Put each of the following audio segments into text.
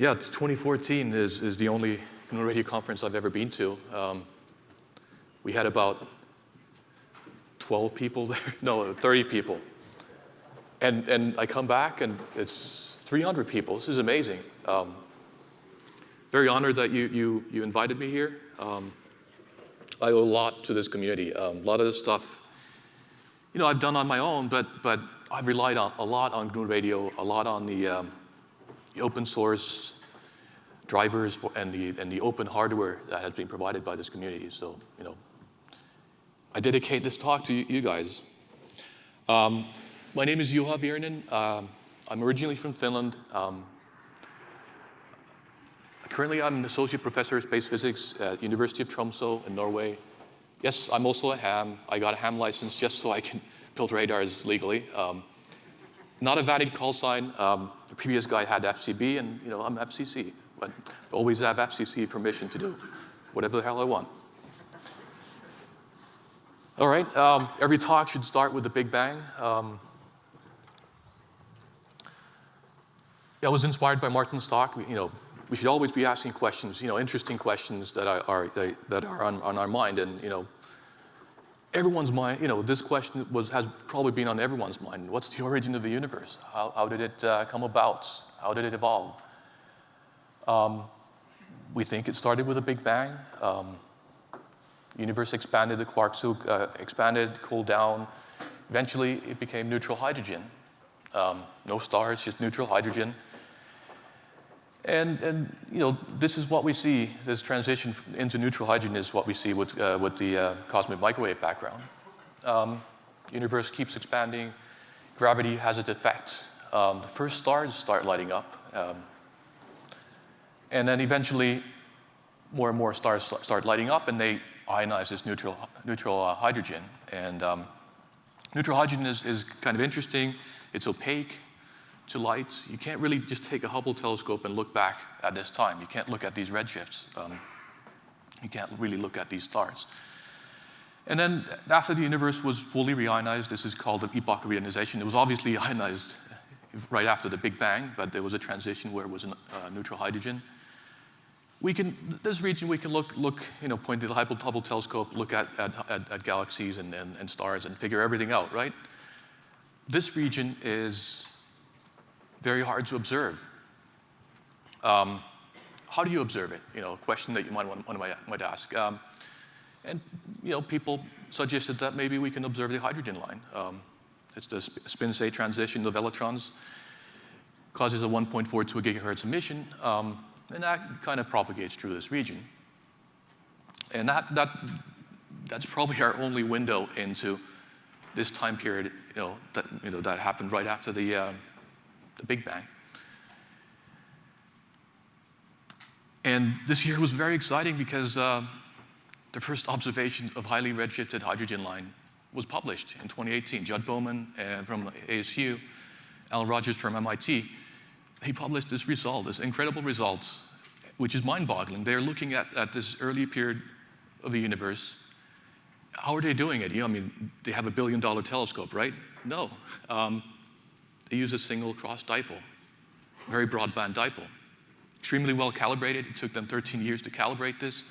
Yeah, 2014 is the only GNU Radio conference I've ever been to. We had about 12 people there, no, 30 people. And I come back and it's 300 people. This is amazing. Very honored that you invited me here. I owe a lot to this community. A lot of this stuff, I've done on my own, but I've relied a lot on GNU Radio, a lot on the open source drivers and the open hardware that has been provided by this community. So, I dedicate this talk to you guys. My name is Juha Virinen. I'm originally from Finland. Currently, I'm an associate professor of space physics at University of Tromsø in Norway. Yes, I'm also a ham. I got a ham license just so I can build radars legally. Not a valid call sign. The previous guy had FCB, and I'm FCC. But I always have FCC permission to do whatever the hell I want. All right, every talk should start with the Big Bang. I was inspired by Martin's talk. We should always be asking questions, interesting questions that are on our mind. And everyone's mind, this question has probably been on everyone's mind. What's the origin of the universe? How did it come about? How did it evolve? We think it started with a Big Bang. Universe expanded, the quarks expanded, cooled down. Eventually, it became neutral hydrogen. No stars, just neutral hydrogen. And this is what we see. This transition into neutral hydrogen is what we see with the cosmic microwave background. Universe keeps expanding. Gravity has its effect. The first stars start lighting up. And then eventually, more and more stars start lighting up, and they ionize this neutral hydrogen. And neutral hydrogen is kind of interesting. It's opaque to light. You can't really just take a Hubble telescope and look back at this time. You can't look at these redshifts. You can't really look at these stars. And then after the universe was fully reionized, this is called the Epoch of Reionization. It was obviously ionized right after the Big Bang, but there was a transition where it was neutral hydrogen. This region we can look, point the Hubble telescope, look at galaxies and stars and figure everything out, right? This region is very hard to observe. How do you observe it? A question that you might ask. And people suggested that maybe we can observe the hydrogen line. It's the spin-state transition of electrons, causes a 1.42 gigahertz emission, and that kind of propagates through this region. And that's probably our only window into this time period, that happened right after the Big Bang. And this year was very exciting because the first observation of highly redshifted hydrogen line was published in 2018. Judd Bowman from ASU, Alan Rogers from MIT, he published this result, this incredible result, which is mind-boggling. They're looking at this early period of the universe. How are they doing it? They have $1 billion telescope, right? No. They use a single cross dipole, very broadband dipole. Extremely well calibrated. It took them 13 years to calibrate this,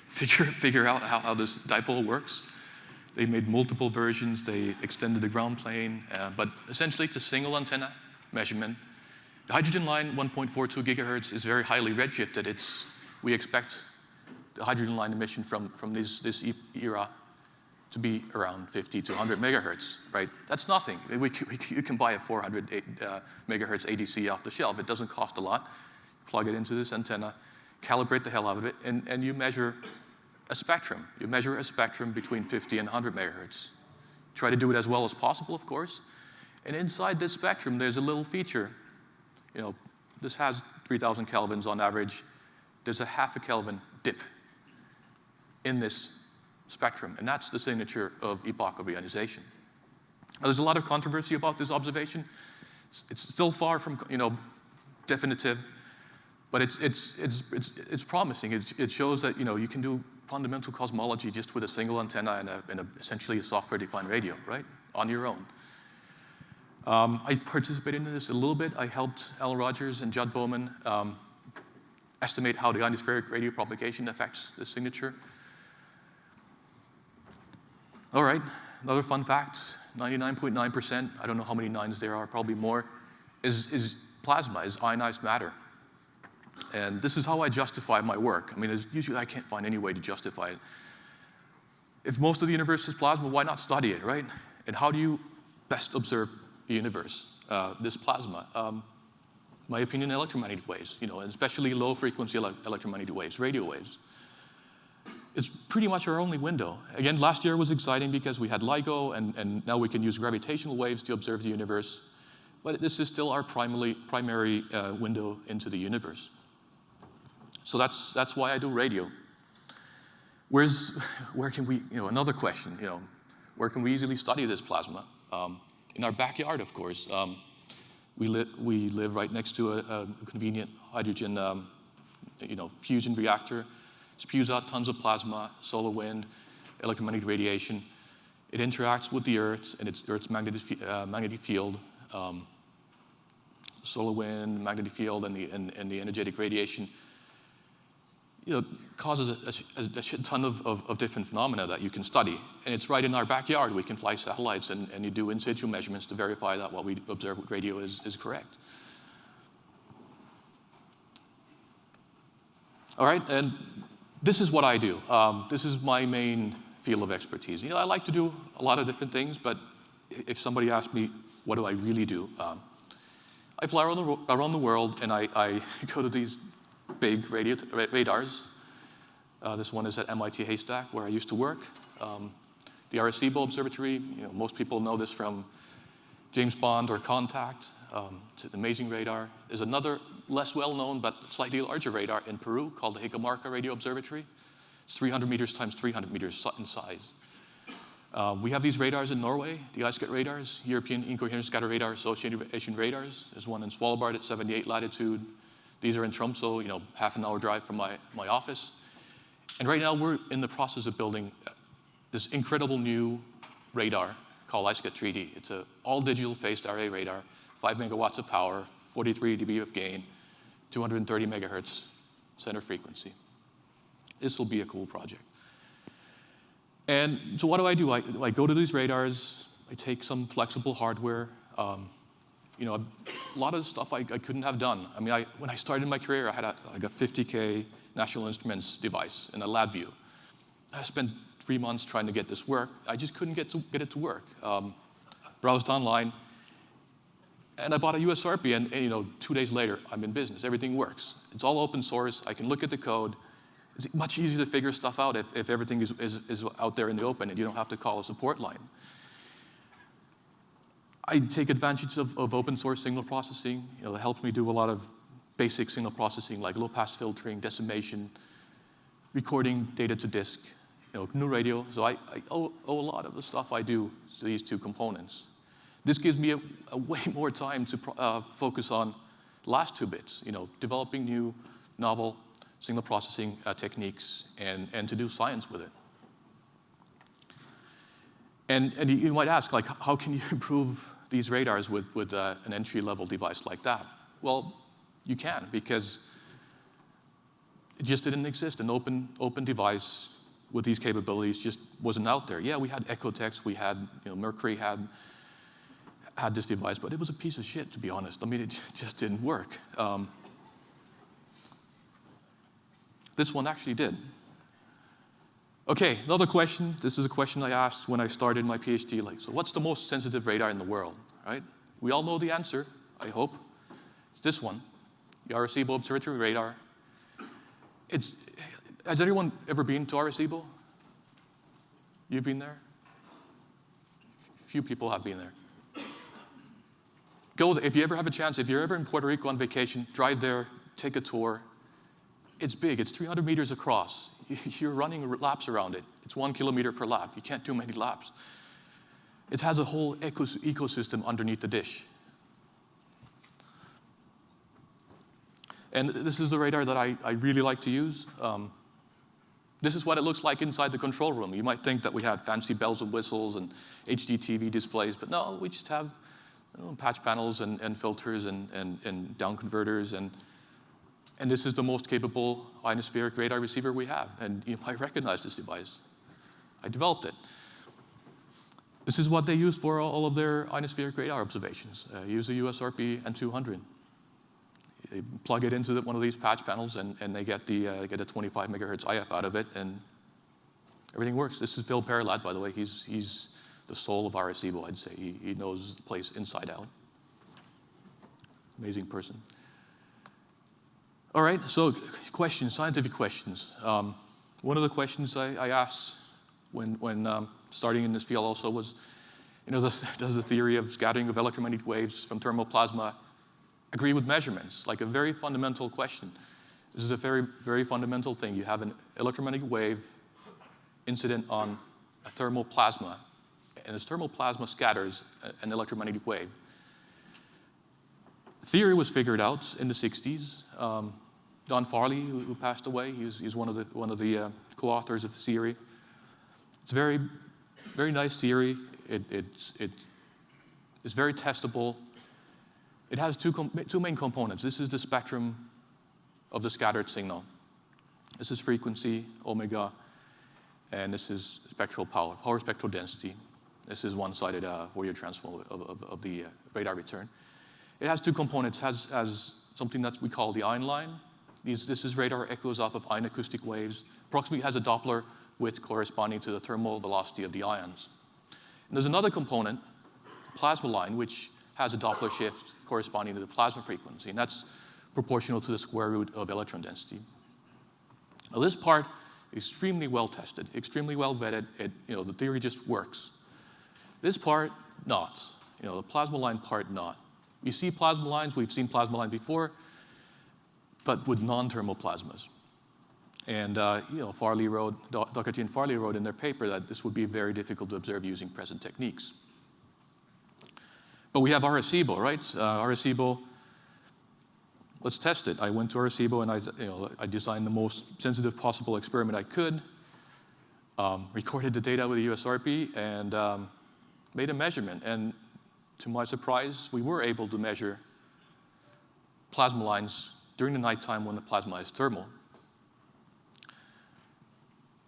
figure out how this dipole works. They made multiple versions. They extended the ground plane. But essentially, it's a single antenna measurement. The hydrogen line, 1.42 gigahertz, is very highly redshifted. We expect the hydrogen line emission from this era to be around 50 to 100 megahertz, right? That's nothing. You can buy a 400 megahertz ADC off the shelf. It doesn't cost a lot. Plug it into this antenna, calibrate the hell out of it, and you measure a spectrum. You measure a spectrum between 50 and 100 megahertz. Try to do it as well as possible, of course. And inside this spectrum, there's a little feature. This has 3,000 kelvins on average. There's a half a Kelvin dip in this spectrum, and that's the signature of Epoch of Reionization. Now, there's a lot of controversy about this observation. It's still far from definitive, but it's promising. It shows that you can do fundamental cosmology just with a single antenna and essentially a software-defined radio, right, on your own. I participated in this a little bit. I helped Alan Rogers and Judd Bowman estimate how the ionospheric radio propagation affects the signature. All right, another fun fact, 99.9%, I don't know how many nines there are, probably more, is plasma, is ionized matter. And this is how I justify my work. I mean, usually I can't find any way to justify it. If most of the universe is plasma, why not study it, right? And how do you best observe the universe, this plasma? My opinion, electromagnetic waves, and especially low-frequency electromagnetic waves, radio waves. It's pretty much our only window. Again, last year was exciting because we had LIGO, and now we can use gravitational waves to observe the universe. But this is still our primary window into the universe. So that's why I do radio. Where can we, another question, where can we easily study this plasma? In our backyard, of course. We live right next to a convenient hydrogen, fusion reactor. Spews out tons of plasma, solar wind, electromagnetic radiation. It interacts with the Earth and Earth's magnetic field. Solar wind, magnetic field, and the energetic radiation causes a shit ton of different phenomena that you can study. And it's right in our backyard. We can fly satellites and you do in situ measurements to verify that what we observe with radio is correct. All right, and this is what I do. This is my main field of expertise. I like to do a lot of different things, but if somebody asks me, what do I really do? I fly around the world, and I go to these big radars. This one is at MIT Haystack, where I used to work. The Arecibo Observatory, most people know this from James Bond or Contact. It's an amazing radar. There's another less well-known but slightly larger radar in Peru called the Jicamarca Radio Observatory. It's 300 meters times 300 meters in size. We have these radars in Norway, the ISCAT radars, European Incoherent Scatter Radar Association radars. There's one in Svalbard at 78 latitude. These are in Tromsø, half an hour drive from my office. And right now we're in the process of building this incredible new radar called ISCAT 3D. It's an all-digital phased array radar, 5 megawatts of power, 43 dB of gain, 230 megahertz center frequency. This will be a cool project. And so what do? I go to these radars, I take some flexible hardware. A lot of stuff I couldn't have done. I mean, when I started my career, I had a 50K National Instruments device in a LabVIEW. I spent 3 months trying to get this work. I just couldn't get it to work. Browsed online, and I bought a USRP, and 2 days later, I'm in business. Everything works. It's all open source. I can look at the code. It's much easier to figure stuff out if everything is out there in the open and you don't have to call a support line. I take advantage of open source signal processing. It helps me do a lot of basic signal processing like low pass filtering, decimation, recording data to disk, GNU radio. So I owe a lot of the stuff I do to these two components. This gives me a way more time to focus on the last 2 bits, developing new, novel signal processing techniques and to do science with it. And you might ask, how can you improve these radars with an entry-level device like that? Well, you can, because it just didn't exist. An open device with these capabilities just wasn't out there. Yeah, we had Ecotex, we had, Mercury had this device, but it was a piece of shit, to be honest. I mean, it just didn't work. This one actually did. Okay, another question. This is a question I asked when I started my PhD. So what's the most sensitive radar in the world, right? We all know the answer, I hope. It's this one, the Arecibo Observatory radar. Has anyone ever been to Arecibo? You've been there? Few people have been there. Go there. If you ever have a chance, if you're ever in Puerto Rico on vacation, drive there, take a tour. It's big. It's 300 meters across. You're running laps around it. It's 1 kilometer per lap. You can't do many laps. It has a whole ecosystem underneath the dish. And this is the radar that I really like to use. This is what it looks like inside the control room. You might think that we had fancy bells and whistles and HD TV displays, but no, we just have patch panels and filters and down converters and And this is the most capable ionospheric radar receiver we have. And I recognize this device. I developed it. This is what they use for all of their ionospheric radar observations. Use a USRP N200. They plug it into one of these patch panels, and they get a 25 megahertz IF out of it, and everything works. This is Phil Paralat, by the way. He's the soul of Arecibo, I'd say. He knows the place inside out. Amazing person. All right, so questions, scientific questions. One of the questions I asked when starting in this field also was, does the theory of scattering of electromagnetic waves from thermal plasma agree with measurements? Like a very fundamental question. This is a very, very fundamental thing. You have an electromagnetic wave incident on a thermal plasma, and this thermal plasma scatters an electromagnetic wave. Theory was figured out in the 60s. Don Farley, who passed away, he's one of the co-authors of the theory. It's very, very nice theory. It's very testable. It has two main components. This is the spectrum of the scattered signal. This is frequency, omega, and this is spectral power spectral density. This is one-sided Fourier transform of the radar return. It has two components. It has something that we call the ion line. This is radar echoes off of ion acoustic waves. Approximately has a Doppler width corresponding to the thermal velocity of the ions. And there's another component, plasma line, which has a Doppler shift corresponding to the plasma frequency, and that's proportional to the square root of electron density. Now, this part is extremely well tested, extremely well vetted. The theory just works. This part, not. The plasma line part, not. You see plasma lines, we've seen plasma line before, but with non-thermal plasmas. And Farley wrote, Doherty and Farley wrote in their paper that this would be very difficult to observe using present techniques. But we have Arecibo, right? Arecibo, let's test it. I went to Arecibo and I designed the most sensitive possible experiment I could, recorded the data with a USRP, and made a measurement. And to my surprise, we were able to measure plasma lines during the nighttime when the plasma is thermal.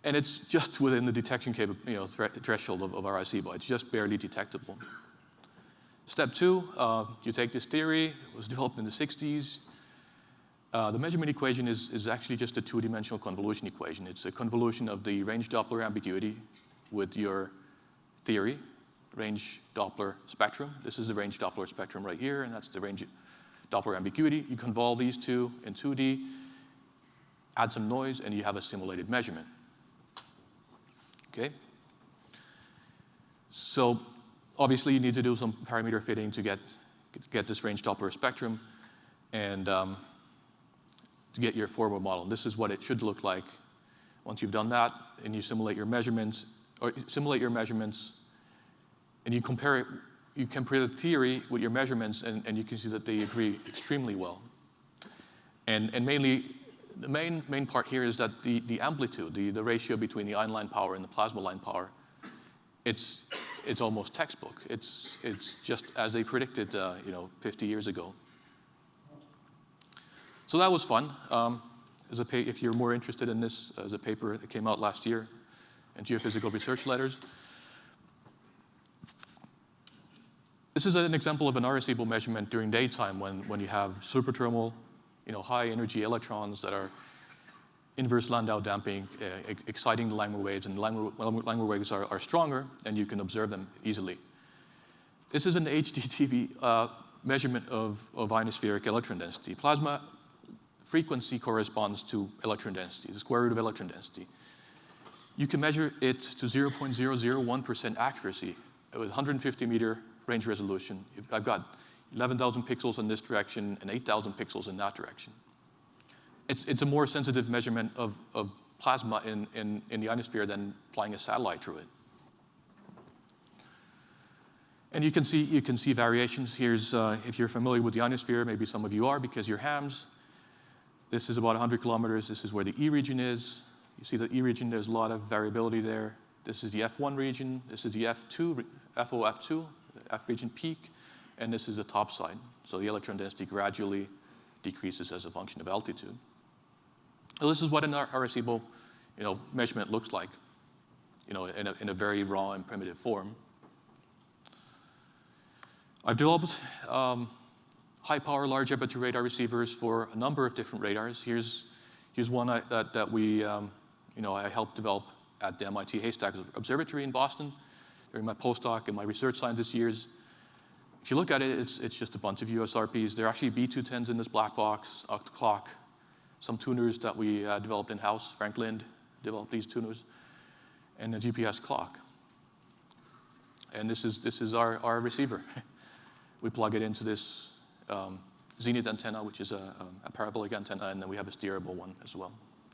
And it's just within the detection threshold of Arecibo. It's just barely detectable. Step two, you take this theory. It was developed in the 60s. The measurement equation is actually just a two-dimensional convolution equation. It's a convolution of the range Doppler ambiguity with your theory, range Doppler spectrum. This is the range Doppler spectrum right here, and that's the range Doppler ambiguity. You convolve these two in 2D, add some noise, and you have a simulated measurement. Okay? So obviously, you need to do some parameter fitting to get this range Doppler spectrum and to get your forward model. This is what it should look like once you've done that, and you simulate your measurements, and you compare the theory with your measurements, and you can see that they agree extremely well. And mainly, the main part here is that the amplitude, the ratio between the ion line power and the plasma line power, it's almost textbook. It's just as they predicted, 50 years ago. So that was fun. If you're more interested in this, as a paper that came out last year in Geophysical Research Letters. This is an example of an Arecibo measurement during daytime when you have superthermal, high energy electrons that are inverse Landau damping, exciting the Langmuir waves, and the Langmuir waves are stronger, and you can observe them easily. This is an HDTV measurement of ionospheric electron density. Plasma frequency corresponds to electron density, the square root of electron density. You can measure it to 0.001% accuracy with 150 meter range resolution. I've got 11,000 pixels in this direction and 8,000 pixels in that direction. It's a more sensitive measurement of plasma in the ionosphere than flying a satellite through it. And you can see variations. Here's, if you're familiar with the ionosphere, maybe some of you are because you're hams. This is about 100 kilometers. This is where the E region is. You see the E region, there's a lot of variability there. This is the F1 region. This is the F2, FOF2, the F region peak. And this is the top side. So the electron density gradually decreases as a function of altitude. So this is what an Arecibo measurement looks like, in a very raw and primitive form. I've developed high-power, large aperture radar receivers for a number of different radars. Here's one that we, I helped develop at the MIT Haystack Observatory in Boston during my postdoc and my research scientist years. If you look at it, it's just a bunch of USRPs. There are actually B210s in this black box, a clock, some tuners that we developed in-house. Frank Lind developed these tuners, and a GPS clock. And this is our receiver. We plug it into this zenith antenna, which is a parabolic antenna, and then we have a steerable one as well.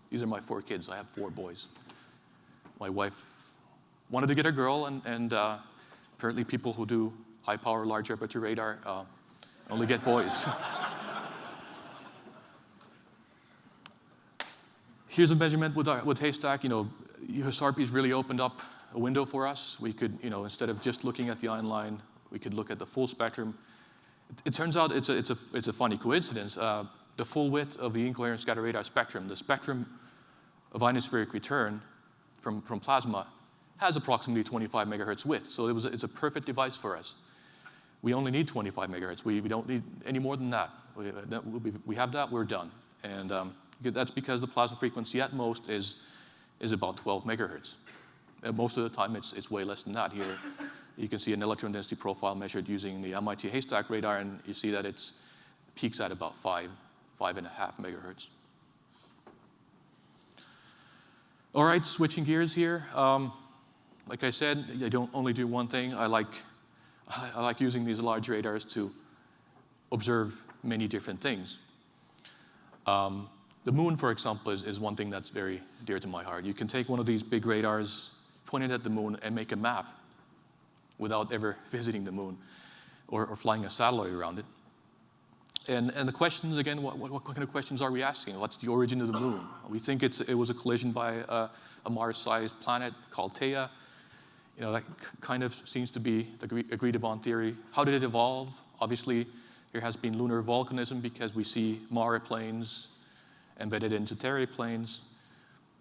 These are my 4 kids. I have 4 boys. My wife wanted to get a girl, and apparently people who do high-power, large aperture radar only get boys. Here's a measurement with Haystack. USRPs really opened up a window for us. We could, instead of just looking at the ion line, we could look at the full spectrum. It turns out it's a funny coincidence. The full width of the incoherent scatter radar spectrum, the spectrum of ionospheric return from plasma, has approximately 25 megahertz width. So it's a perfect device for us. We only need 25 megahertz. We don't need any more than that. We have that, we're done. And that's because the plasma frequency at most is about 12 megahertz. And most of the time, it's way less than that. Here, you can see an electron density profile measured using the MIT Haystack radar, and you see that it peaks at about 5.5 megahertz. All right, switching gears here. Like I said, I don't only do one thing. I like using these large radars to observe many different things. The moon, for example, is one thing that's very dear to my heart. You can take one of these big radars, point it at the moon, and make a map without ever visiting the moon or flying a satellite around it. And the questions, again, what kind of questions are we asking? What's the origin of the moon? We think it was a collision by a Mars-sized planet called Theia. That kind of seems to be the agreed-upon theory. How did it evolve? Obviously, there has been lunar volcanism because we see Mare plains embedded into Terre plains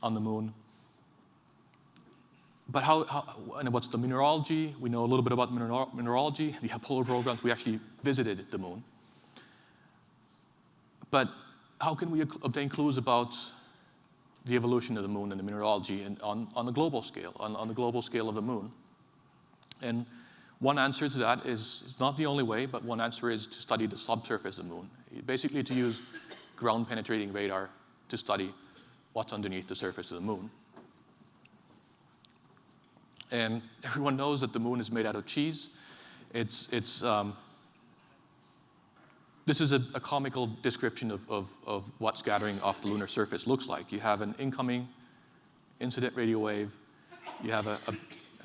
on the moon. But and what's the mineralogy? We know a little bit about mineralogy. The Apollo programs, we actually visited the moon. But how can we obtain clues about the evolution of the moon and the mineralogy on the global scale, on the global scale of the moon? And one answer to that is not the only way, but one answer is to study the subsurface of the moon. Basically to use ground-penetrating radar to study what's underneath the surface of the moon. And everyone knows that the moon is made out of cheese. This is a comical description of what scattering off the lunar surface looks like. You have an incoming incident radio wave. You have a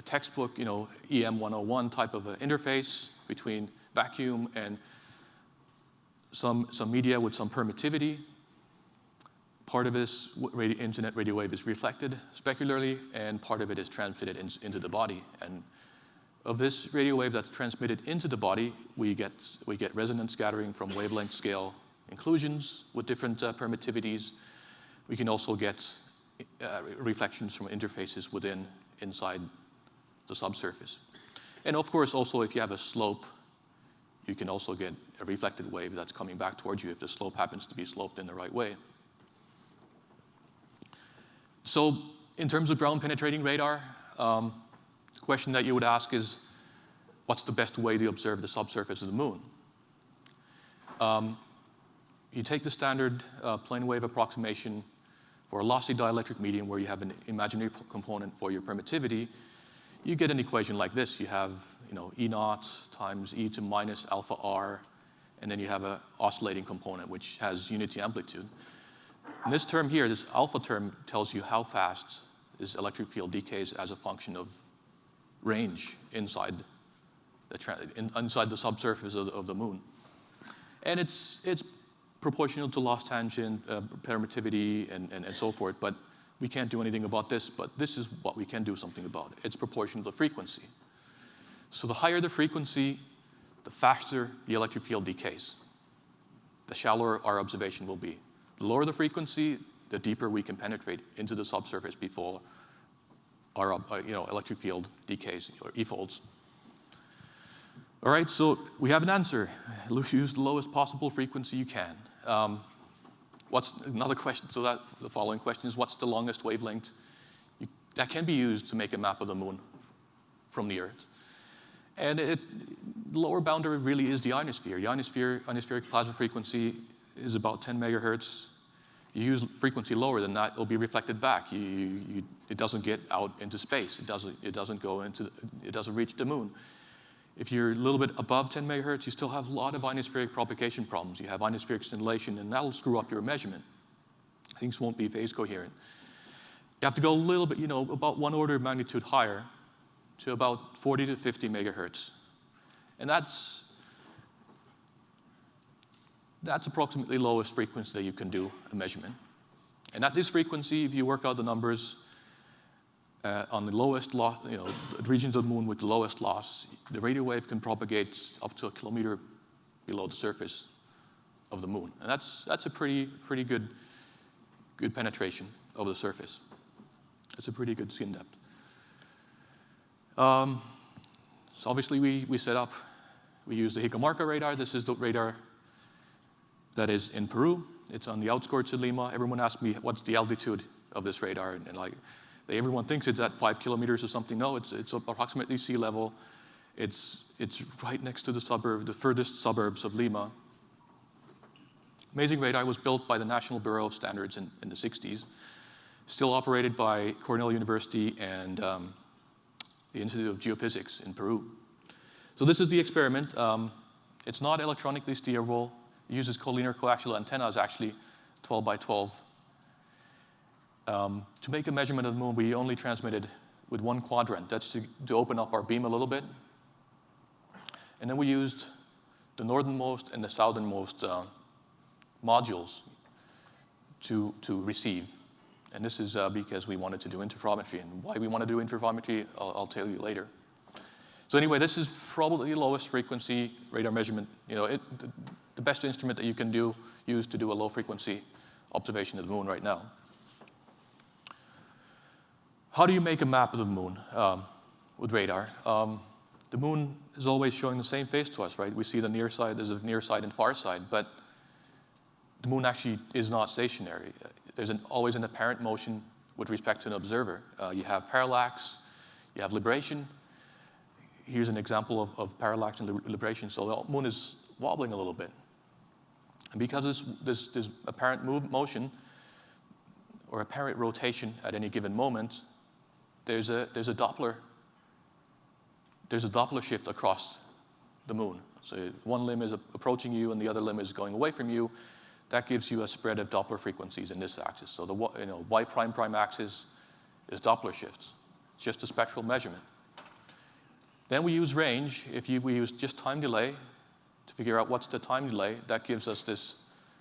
textbook, EM 101 type of an interface between vacuum and some media with some permittivity. Part of this incident radio wave is reflected specularly, and part of it is transmitted into the body. And of this radio wave that's transmitted into the body, we get resonance scattering from wavelength scale inclusions with different permittivities. We can also get reflections from interfaces inside the subsurface. And of course, also if you have a slope, you can also get a reflected wave that's coming back towards you if the slope happens to be sloped in the right way. So in terms of ground-penetrating radar, the question that you would ask is, what's the best way to observe the subsurface of the moon? You take the standard plane wave approximation for a lossy dielectric medium where you have an imaginary component for your permittivity. You get an equation like this. You have E naught times e to minus alpha r, and then you have an oscillating component which has unity amplitude. And this term here, this alpha term, tells you how fast this electric field decays as a function of range inside the subsurface of the moon. And it's proportional to loss tangent, permittivity, and so forth, but we can't do anything about this, but this is what we can do something about. It's proportional to frequency. So the higher the frequency, the faster the electric field decays. the shallower our observation will be. The lower the frequency, the deeper we can penetrate into the subsurface before our electric field decays or E-folds. All right, so we have an answer. Use the lowest possible frequency you can. What's another question? So the following question is, what's the longest wavelength that can be used to make a map of the moon from the Earth? And the lower boundary really is the ionosphere. The ionospheric plasma frequency is about 10 megahertz. You use frequency lower than that, it'll be reflected back. It doesn't get out into space. It doesn't reach the moon. If you're a little bit above 10 megahertz, you still have a lot of ionospheric propagation problems. You have ionospheric scintillation, and that'll screw up your measurement. Things won't be phase coherent. You have to go a little bit, about one order of magnitude higher to about 40 to 50 megahertz. And that's approximately the lowest frequency that you can do a measurement. And at this frequency, if you work out the numbers on the lowest loss, regions of the moon with the lowest loss, the radio wave can propagate up to 1 kilometer below the surface of the moon. And that's a pretty good penetration of the surface. It's a pretty good skin depth. So obviously we use the Jicamarca radar. This is the radar that is in Peru. It's on the outskirts of Lima. Everyone asks me, what's the altitude of this radar? And everyone thinks it's at 5 kilometers or something. No, it's approximately sea level. It's right next to the furthest suburbs of Lima. Amazing radar was built by the National Bureau of Standards in the 60s. Still operated by Cornell University and the Institute of Geophysics in Peru. So this is the experiment. It's not electronically steerable. It uses collinear coaxial antennas, actually, 12 by 12. To make a measurement of the moon, we only transmitted with one quadrant. That's to open up our beam a little bit. And then we used the northernmost and the southernmost modules to receive. And this is because we wanted to do interferometry. And why we want to do interferometry, I'll tell you later. So anyway, this is probably the lowest frequency radar measurement. The best instrument that you can use to do a low frequency observation of the moon right now. How do you make a map of the moon with radar? The moon is always showing the same face to us, right? We see the near side, there's a near side and far side, but the moon actually is not stationary. There's always an apparent motion with respect to an observer. You have parallax, you have libration. Here's an example of parallax and libration. So the moon is wobbling a little bit. And because this apparent motion or apparent rotation at any given moment, there's a Doppler shift across the moon. So one limb is approaching you and the other limb is going away from you. That gives you a spread of Doppler frequencies in this axis. So the y prime axis is Doppler shifts. It's just a spectral measurement. Then we use range. We use just time delay to figure out what's the time delay, that gives us this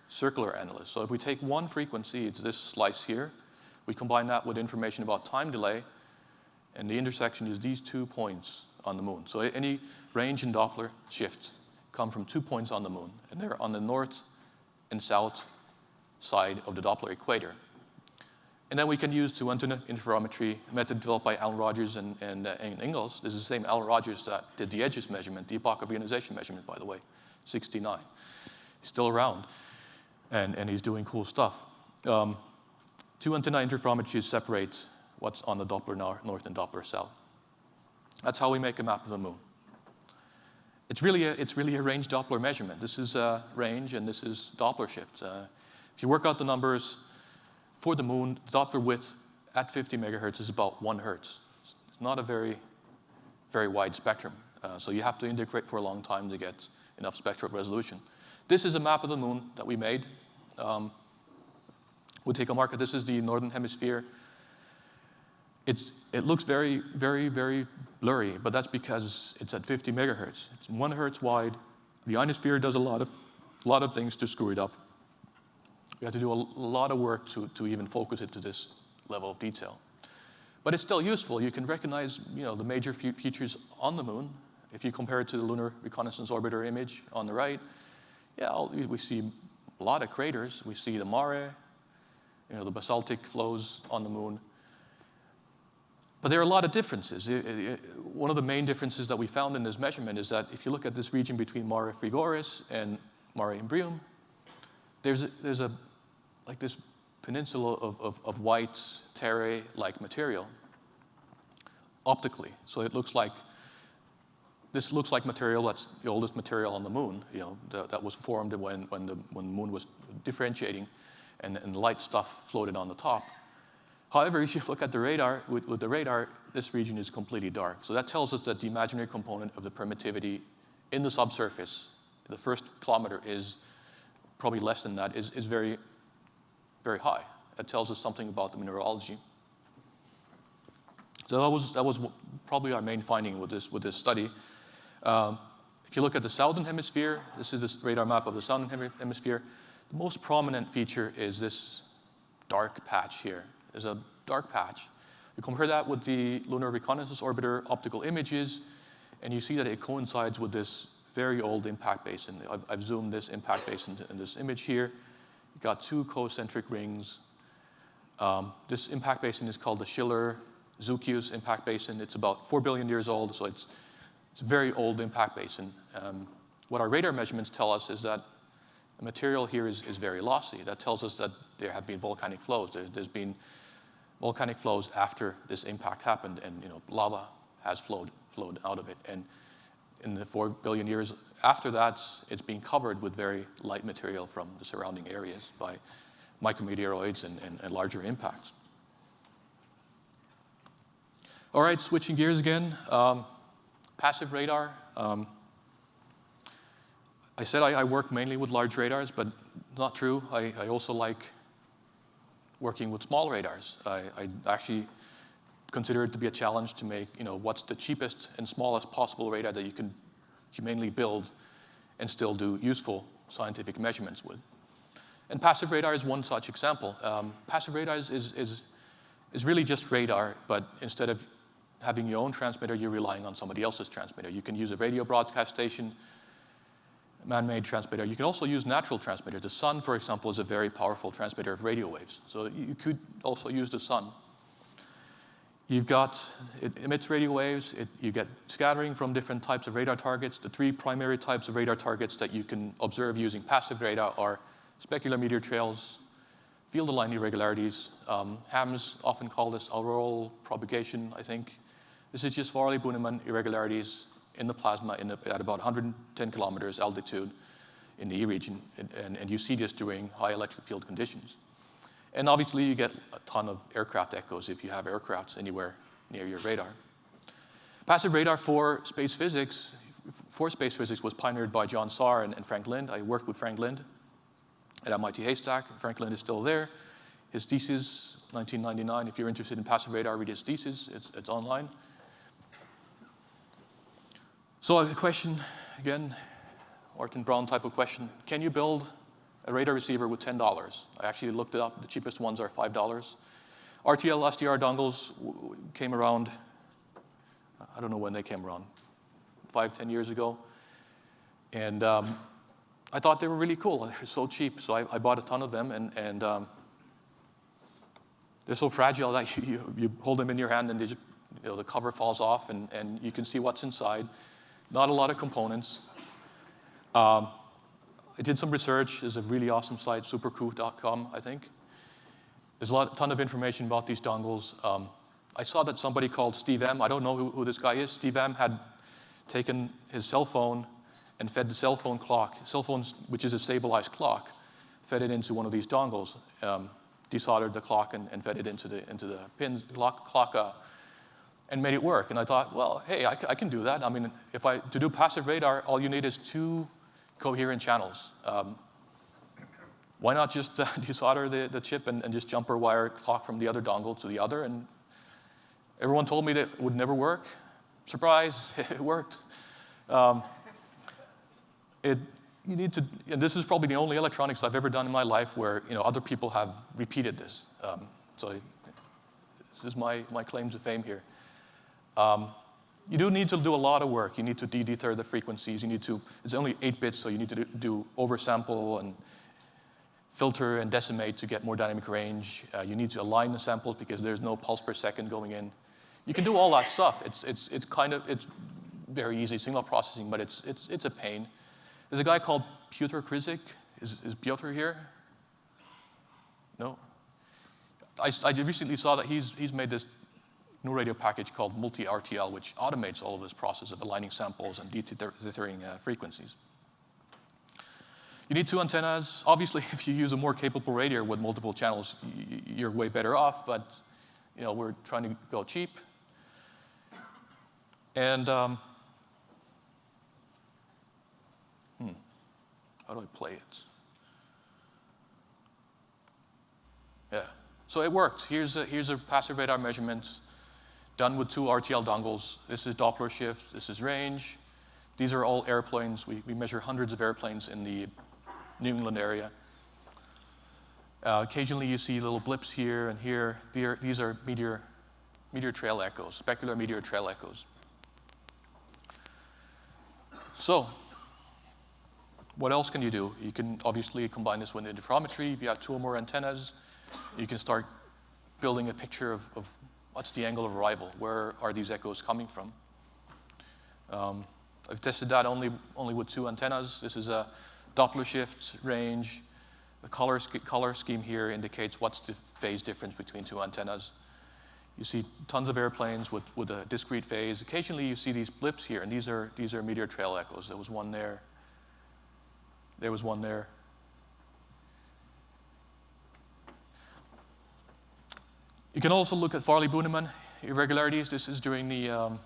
circular analysis. So if we take one frequency, it's this slice here, we combine that with information about time delay, and the intersection is these 2 points on the moon. So any range and Doppler shifts come from 2 points on the moon, and they're on the north and south side of the Doppler equator. And then we can use two-antenna interferometry, a method developed by Alan Rogers and Ingalls. This is the same Alan Rogers that did the edges measurement, the Epoch of Reionization measurement, by the way, 69. He's still around, and he's doing cool stuff. Two-antenna interferometry separates what's on the Doppler north and Doppler south. That's how we make a map of the moon. It's really a range Doppler measurement. This is range, and this is Doppler shift. If you work out the numbers for the moon, the Doppler width at 50 megahertz is about 1 hertz. It's not a very, very wide spectrum. So you have to integrate for a long time to get enough spectral resolution. This is a map of the moon that we made. We'll take a marker. This is the northern hemisphere. It looks very, very, very blurry, but that's because it's at 50 megahertz. It's 1 hertz wide. The ionosphere does a lot of things to screw it up. We have to do a lot of work to even focus it to this level of detail. But it's still useful. You can recognize the major features on the moon. If you compare it to the Lunar Reconnaissance Orbiter image on the right, we see a lot of craters. We see the mare, the basaltic flows on the moon. But there are a lot of differences. One of the main differences that we found in this measurement is that if you look at this region between Mare Frigoris and Mare Imbrium, there's like this peninsula of white terre-like material optically. So this looks like material that's the oldest material on the moon, that was formed when the moon was differentiating and the light stuff floated on the top. However, if you look at the radar, with the radar, this region is completely dark. So that tells us that the imaginary component of the permittivity in the subsurface, the first kilometer is probably less than that, is very, very high. That tells us something about the mineralogy. So that was probably our main finding with this study. If you look at the southern hemisphere, this is the radar map of the southern hemisphere. The most prominent feature is this dark patch here. There's a dark patch. You compare that with the Lunar Reconnaissance Orbiter optical images, and you see that it coincides with this very old impact basin. I've zoomed this impact basin in this image here. You've got two concentric rings. This impact basin is called the Schiller-Zucchius impact basin. It's about 4 billion years old, so it's a very old impact basin. What our radar measurements tell us is that the material here is very lossy. That tells us that there have been volcanic flows. There's been volcanic flows after this impact happened, and lava has flowed out of it. And in the 4 billion years after that, it's been covered with very light material from the surrounding areas by micrometeoroids and larger impacts. All right, switching gears again. Passive radar. I said I work mainly with large radars, but not true. I also like working with small radars. I actually consider it to be a challenge to make, what's the cheapest and smallest possible radar that you can humanely build and still do useful scientific measurements with. And passive radar is one such example. Passive radar is really just radar, but instead of having your own transmitter, you're relying on somebody else's transmitter. You can use a radio broadcast station, man-made transmitter. You can also use natural transmitters. The sun, for example, is a very powerful transmitter of radio waves. So you could also use the sun. It emits radio waves. You get scattering from different types of radar targets. The three primary types of radar targets that you can observe using passive radar are specular meteor trails, field-aligned irregularities. Hams often call this auroral propagation, I think. This is just Farley-Bunemann irregularities in the plasma at about 110 kilometers altitude in the E region. And you see this during high electric field conditions. And obviously, you get a ton of aircraft echoes if you have aircrafts anywhere near your radar. Passive radar for space physics was pioneered by John Saar and Frank Lind. I worked with Frank Lind at MIT Haystack. Frank Lind is still there. His thesis, 1999, if you're interested in passive radar, read his thesis. It's online. So the question, again, Orton Brown type of question, can you build a radar receiver with $10? I actually looked it up. The cheapest ones are $5. RTL SDR dongles came around, I don't know when they came around, 5-10 years ago. And I thought they were really cool. They were so cheap, so I bought a ton of them. And they're so fragile that you hold them in your hand and they just, the cover falls off and you can see what's inside. Not a lot of components. I did some research. There's a really awesome site, supercool.com, I think. There's a ton of information about these dongles. I saw that somebody called Steve M. I don't know who this guy is. Steve M. had taken his cell phone and fed the cell phone, which is a stabilized clock, fed it into one of these dongles, desoldered the clock and fed it into the pins, clock, and made it work. And I thought, well, hey, I can do that. I mean, to do passive radar, all you need is 2 coherent channels. Why not just desolder the chip and just jumper wire clock from the other dongle to the other? And everyone told me that it would never work. Surprise, it worked. You need to, and this is probably the only electronics I've ever done in my life where other people have repeated this. So this is my claim to fame here. You do need to do a lot of work. You need to de-deter the frequencies. It's only 8 bits, so you need to do oversample and filter and decimate to get more dynamic range. You need to align the samples because there's no pulse per second going in. You can do all that stuff. It's very easy signal processing, but it's a pain. There's a guy called Piotr Kryzik. Is Piotr here? No. I recently saw that he's made this new radio package called multi-RTL, which automates all of this process of aligning samples and detecting frequencies. You need 2 antennas. Obviously, if you use a more capable radio with multiple channels, you're way better off, but we're trying to go cheap. And how do I play it? Yeah, so it worked. Here's a passive radar measurement done with 2 RTL dongles. This is Doppler shift, this is range. These are all airplanes. We measure hundreds of airplanes in the New England area. Occasionally you see little blips here and here. These are meteor trail echoes, specular meteor trail echoes. So, what else can you do? You can obviously combine this with interferometry. If you have 2 or more antennas, you can start building a picture of what's the angle of arrival. Where are these echoes coming from? I've tested that only with 2 antennas. This is a Doppler shift range. The color scheme here indicates what's the phase difference between 2 antennas. You see tons of airplanes with a discrete phase. Occasionally you see these blips here, and these are meteor trail echoes. There was one there. There was one there. You can also look at Farley-Buneman irregularities. This is during the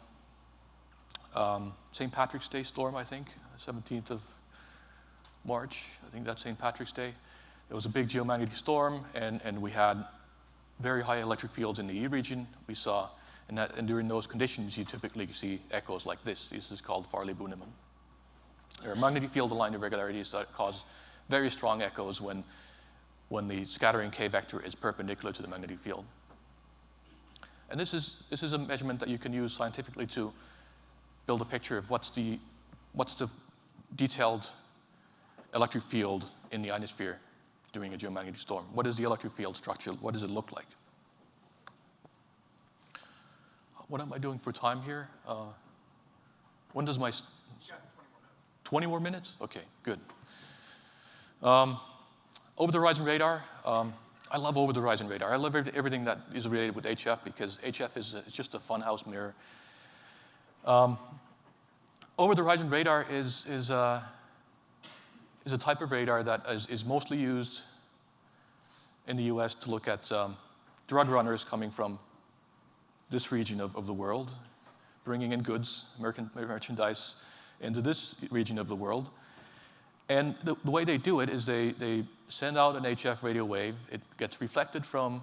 St. Patrick's Day storm, I think, 17th of March. I think that's St. Patrick's Day. It was a big geomagnetic storm, and we had very high electric fields in the E region. We saw, and during those conditions, you typically see echoes like this. This is called Farley-Buneman. There are magnetic field aligned irregularities that cause very strong echoes when the scattering K vector is perpendicular to the magnetic field. And this is a measurement that you can use scientifically to build a picture of what's the detailed electric field in the ionosphere during a geomagnetic storm. What is the electric field structure? What does it look like? What am I doing for time here? When does my... 20 more minutes? Okay, good. Over-the-horizon radar. I love over-the-horizon radar. I love everything that is related with HF because HF is just a funhouse mirror. Over-the-horizon radar is a type of radar that is mostly used in the US to look at drug runners coming from this region of the world, bringing in goods, merchandise into this region of the world. And the way they do it is they send out an HF radio wave. It gets reflected from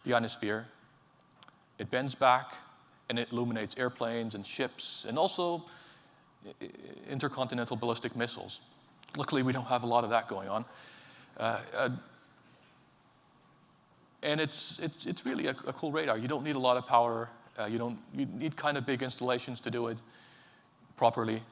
the ionosphere. It bends back, and it illuminates airplanes and ships, and also intercontinental ballistic missiles. Luckily, we don't have a lot of that going on. And it's really a cool radar. You don't need a lot of power. You need kind of big installations to do it properly.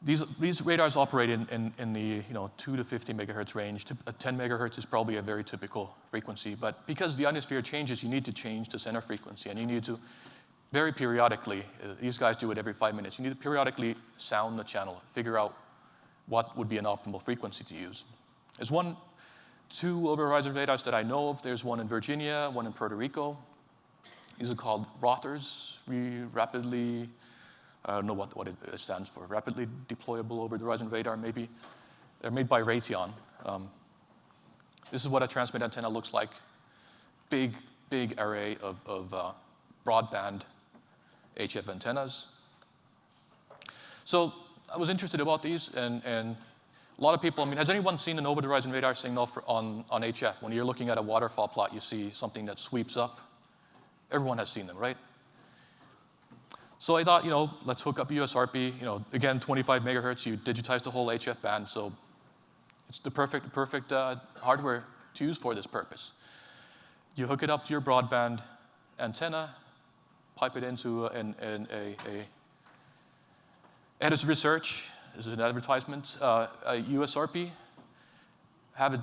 These radars operate in the 2 to 50 megahertz range. 10 megahertz is probably a very typical frequency. But because the ionosphere changes, you need to change the center frequency, and you need to very periodically. These guys do it every 5 minutes. You need to periodically sound the channel, figure out what would be an optimal frequency to use. There's 2 over-horizon radars that I know of. There's one in Virginia, one in Puerto Rico. These are called ROTHRs, rapidly. I don't know what it stands for. Rapidly deployable over-the-horizon radar, maybe. They're made by Raytheon. This is what a transmit antenna looks like. Big array of broadband HF antennas. So I was interested about these, and a lot of people, has anyone seen an over-the-horizon radar signal on HF? When you're looking at a waterfall plot, you see something that sweeps up. Everyone has seen them, right? So I thought, let's hook up USRP. Again, 25 megahertz, you digitize the whole HF band, so it's the perfect hardware to use for this purpose. You hook it up to your broadband antenna, pipe it into Edison Research. This is an advertisement. A USRP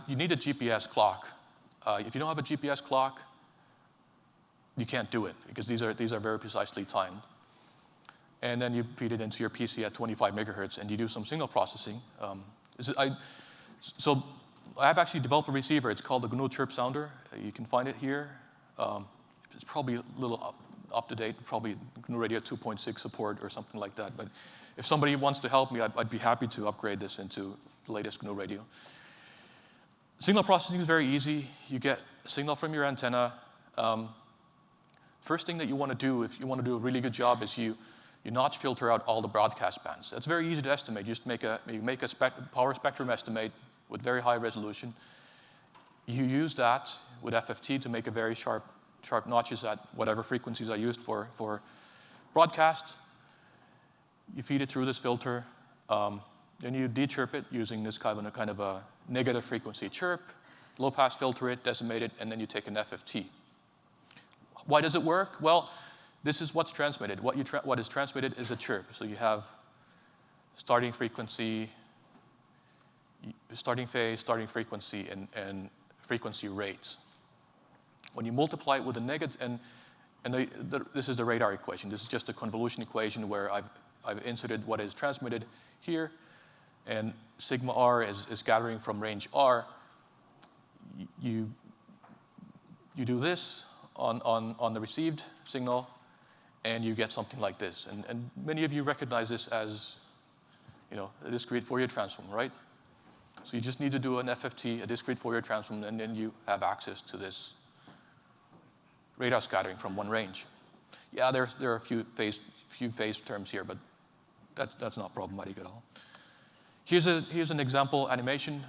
you need a GPS clock. If you don't have a GPS clock, you can't do it because these are very precisely timed. And then you feed it into your PC at 25 megahertz, and you do some signal processing. So I have actually developed a receiver. It's called the GNU Chirp Sounder. You can find it here. It's probably a little up to date, probably GNU Radio 2.6 support or something like that. But if somebody wants to help me, I'd be happy to upgrade this into the latest GNU Radio. Signal processing is very easy. You get a signal from your antenna. First thing that you want to do, if you want to do a really good job, is you notch filter out all the broadcast bands. That's very easy to estimate. You just make a power spectrum estimate with very high resolution. You use that with FFT to make a very sharp notches at whatever frequencies are used for broadcast. You feed it through this filter. Then you de-chirp it using this kind of a negative frequency chirp, low-pass filter it, decimate it, and then you take an FFT. Why does it work? Well, this is what's transmitted. What is transmitted is a chirp. So you have starting frequency, starting phase, starting frequency, and frequency rates. When you multiply it with a negative, this is the radar equation. This is just a convolution equation where I've inserted what is transmitted here, and sigma r is gathering from range r. You do this on the received signal, and you get something like this. And many of you recognize this as, a discrete Fourier transform, right? So you just need to do an FFT, a discrete Fourier transform, and then you have access to this radar scattering from one range. Yeah, there are a few phase terms here, but that's not problematic at all. Here's an example animation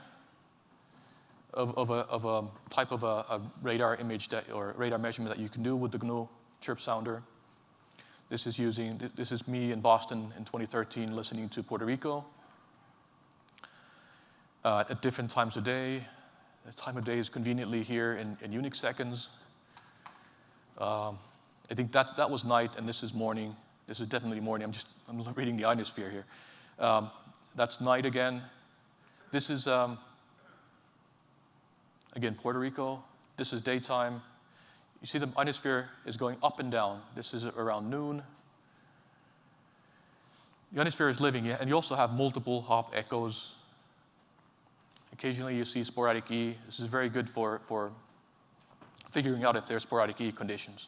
of a type of a radar image or radar measurement that you can do with the GNU Chirp Sounder. This is me in Boston in 2013 listening to Puerto Rico at different times of day. The time of day is conveniently here in unit seconds. I think that was night, and this is morning. This is definitely morning. I'm reading the ionosphere here. That's night again. This is, again, Puerto Rico. This is daytime. You see the ionosphere is going up and down. This is around noon. The ionosphere is living, and you also have multiple hop echoes. Occasionally you see sporadic E. This is very good for figuring out if there's sporadic E conditions.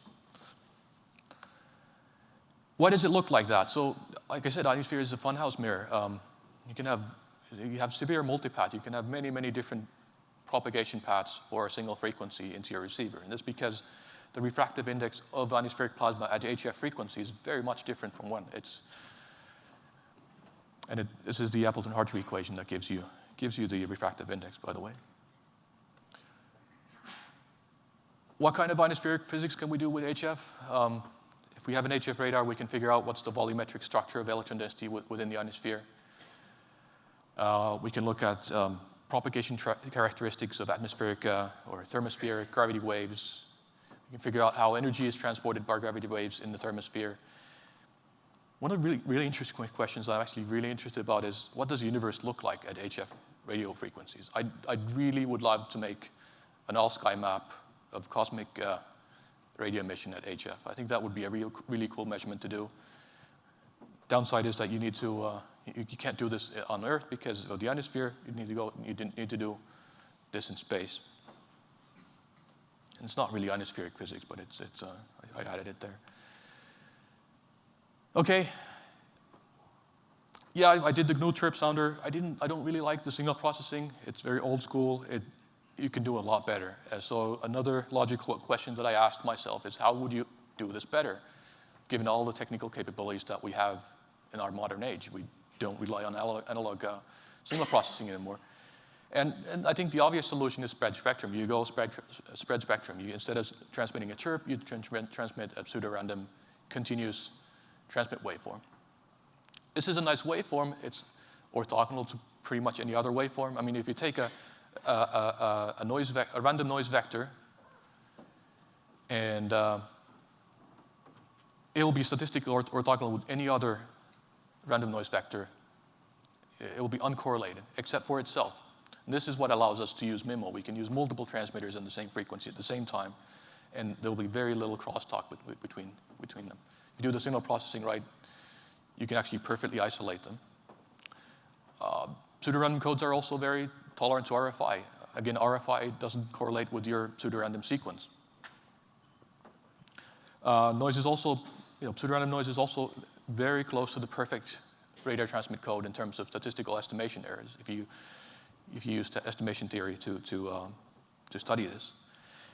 Why does it look like that? So, like I said, ionosphere is a funhouse mirror. You have severe multipath. You can have many, many different propagation paths for a single frequency into your receiver. And that's because the refractive index of ionospheric plasma at HF frequency is very much different from one. This is the Appleton-Hartree equation that gives you the refractive index, by the way. What kind of ionospheric physics can we do with HF? If we have an HF radar, we can figure out what's the volumetric structure of electron density within the ionosphere. We can look at propagation characteristics of atmospheric or thermospheric gravity waves. We can figure out how energy is transported by gravity waves in the thermosphere. One of the really interesting questions I'm actually really interested about is, what does the universe look like at HF radio frequencies? I really would love to make an all-sky map of cosmic radio emission at HF. I think that would be a really cool measurement to do. Downside is that you need to you can't do this on Earth because of the ionosphere. You need to do this in space. And it's not really ionospheric physics, but I added it there. Okay. Yeah, I did the GNU Chirp Sounder. I don't really like the signal processing. It's very old school. You can do a lot better. So another logical question that I asked myself is, how would you do this better, given all the technical capabilities that we have in our modern age? We don't rely on analog signal processing anymore. And I think the obvious solution is spread spectrum. You go spread spectrum. Instead of transmitting a chirp, you transmit a pseudo-random continuous transmit waveform. This is a nice waveform. It's orthogonal to pretty much any other waveform. I mean, if you take a random noise vector, and it will be statistically orthogonal with any other random noise vector. It will be uncorrelated, except for itself. And this is what allows us to use MIMO. We can use multiple transmitters in the same frequency at the same time, and there will be very little crosstalk between them. If you do the signal processing right, you can actually perfectly isolate them. Pseudorandom codes are also very tolerant to RFI. Again, RFI doesn't correlate with your pseudorandom sequence. Noise is also, pseudorandom noise is also very close to the perfect radar transmit code in terms of statistical estimation errors, if you use estimation theory to study this.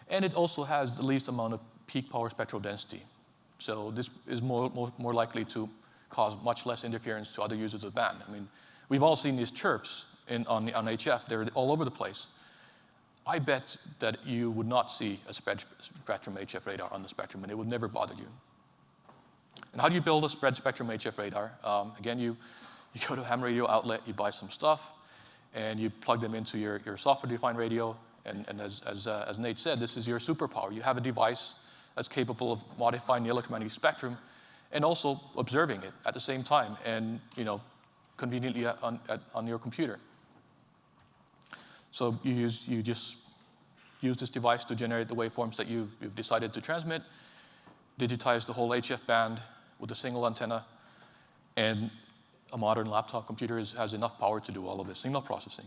And it also has the least amount of peak power spectral density. So this is more likely to cause much less interference to other users of the band. I mean, we've all seen these chirps on HF. They're all over the place. I bet that you would not see a spectrum HF radar on the spectrum, and it would never bother you. And how do you build a spread spectrum HF radar? Again, you go to a ham radio outlet, you buy some stuff, and you plug them into your software-defined radio. And as Nate said, this is your superpower. You have a device that's capable of modifying the electromagnetic spectrum and also observing it at the same time, and conveniently on your computer. So you just use this device to generate the waveforms that you've decided to transmit, digitize the whole HF band with a single antenna, and a modern laptop computer has enough power to do all of this signal processing.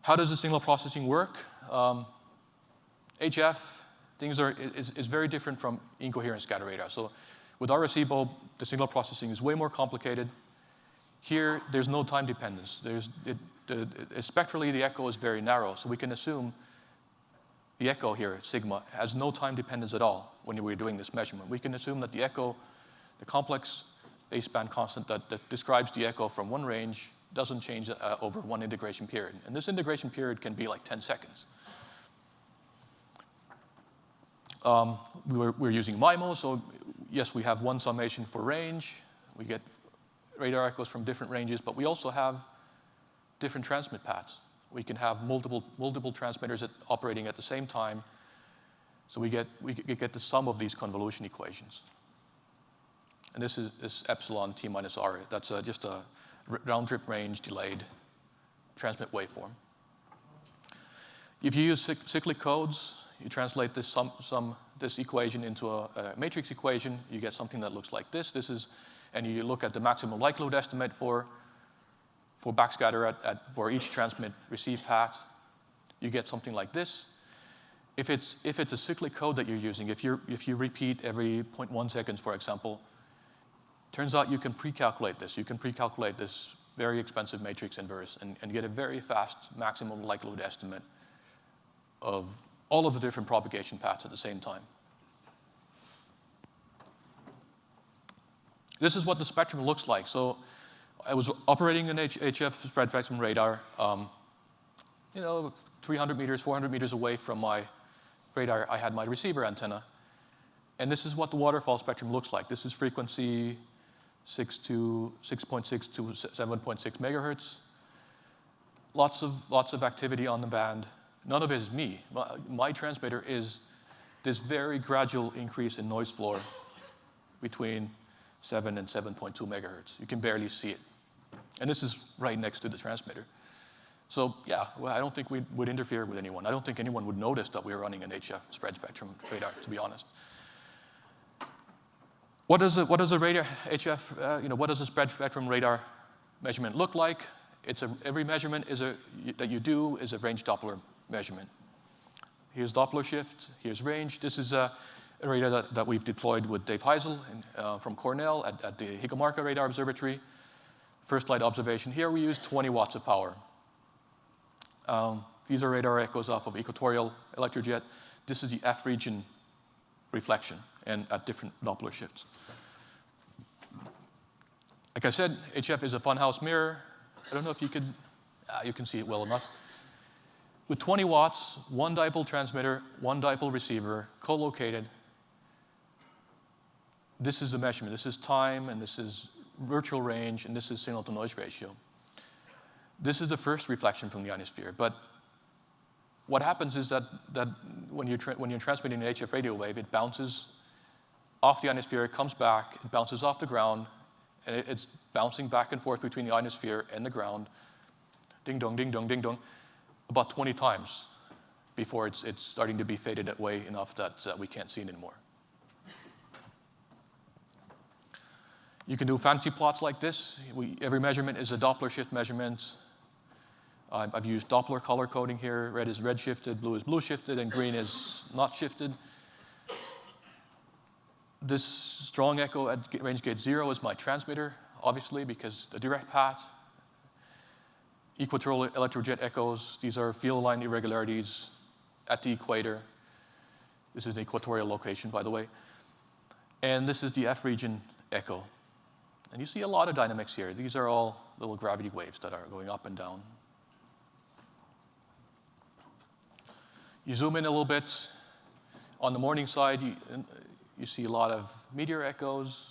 How does the signal processing work? HF is very different from incoherent scatter radar. So with Arecibo, the signal processing is way more complicated. Here, there's no time dependence. Spectrally, the echo is very narrow, so we can assume the echo here, sigma, has no time dependence at all when we're doing this measurement. We can assume that the echo, the complex baseband constant that describes the echo from one range, doesn't change over one integration period. And this integration period can be like 10 seconds. We're using MIMO, so yes, we have one summation for range. We get radar echoes from different ranges, but we also have different transmit paths. We can have multiple transmitters operating at the same time, so we get the sum of these convolution equations. And this is epsilon t minus r. That's just a round-trip range delayed transmit waveform. If you use cyclic codes, you translate this this equation into a matrix equation, you get something that looks like this. And you look at the maximum likelihood estimate for backscatter for each transmit receive path, you get something like this. If it's a cyclic code that you're using, if you repeat every 0.1 seconds, for example, turns out you can pre-calculate this. You can pre-calculate this very expensive matrix inverse and get a very fast maximum likelihood estimate of all of the different propagation paths at the same time. This is what the spectrum looks like. So I was operating an HF spread spectrum radar, 300 meters, 400 meters away from my radar. I had my receiver antenna. And this is what the waterfall spectrum looks like. This is frequency 6.6 to 7.6 megahertz. Lots of activity on the band. None of it is me. My transmitter is this very gradual increase in noise floor between 7 and 7.2 megahertz. You can barely see it. And this is right next to the transmitter. So yeah, well, I don't think we would interfere with anyone. I don't think anyone would notice that we were running an HF spread spectrum radar, to be honest. What does a radar HF, what does a spread spectrum radar measurement look like? Every measurement that you do is a range Doppler measurement. Here's Doppler shift, here's range. This is a radar that we've deployed with Dave Heisel from Cornell at the Jicamarca Radar Observatory. First light observation here, we use 20 watts of power. These are radar echoes off of equatorial electrojet. This is the F region reflection and at different Doppler shifts. Like I said, HF is a funhouse mirror. I don't know if you can see it well enough. With 20 watts, one dipole transmitter, one dipole receiver, co-located. This is the measurement. This is time, and this is virtual range, and this is signal-to-noise ratio. This is the first reflection from the ionosphere. But what happens is that when you're transmitting an HF radio wave, it bounces off the ionosphere, it comes back, it bounces off the ground, and it's bouncing back and forth between the ionosphere and the ground, ding dong, ding dong, ding dong, about 20 times before it's starting to be faded away enough that we can't see it anymore. You can do fancy plots like this. Every measurement is a Doppler shift measurement. I've used Doppler color coding here. Red is red shifted, blue is blue shifted, and green is not shifted. This strong echo at range gauge 0 is my transmitter, obviously, because the direct path. Equatorial electrojet echoes. These are field line irregularities at the equator. This is the equatorial location, by the way. And this is the F region echo. And you see a lot of dynamics here. These are all little gravity waves that are going up and down. You zoom in a little bit. On the morning side, you see a lot of meteor echoes.